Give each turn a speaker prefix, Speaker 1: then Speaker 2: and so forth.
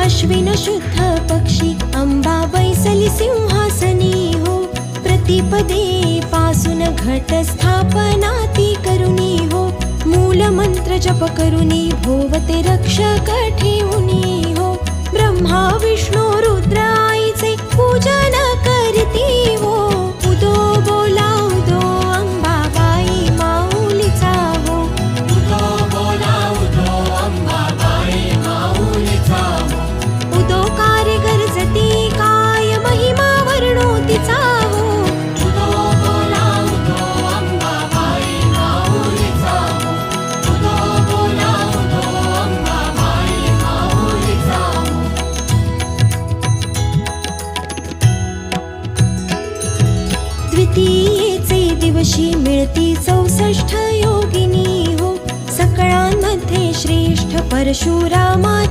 Speaker 1: अश्विन शुद्ध पक्षी अंबा बैसली सिंहासनी हो. प्रतिपदे पासून घट स्थापना ती करुणी हो. मूल मंत्र जप करुणी भोवते रक्षक ठेवुनी हो. ब्रह्मा विष्णू रुद्र आईचे पूजन करती हो. उदो बोला उदो अंबाबाई माऊलीचा हो.
Speaker 2: उदो बोला उदो अंबाबाई माऊलीचा हो.
Speaker 1: उदो कार्य गरजती काय महिमा वर्णो तिचा हो.
Speaker 2: उदो बोला उदो अंबाबाई माऊलीचा हो. उदो बोला उदो अंबाबाई माऊलीचा हो.
Speaker 1: द्वितीयेचे दिवशी मिळती 64 योगिनी हो. सकळांमध्ये श्रेष्ठ परशुरामा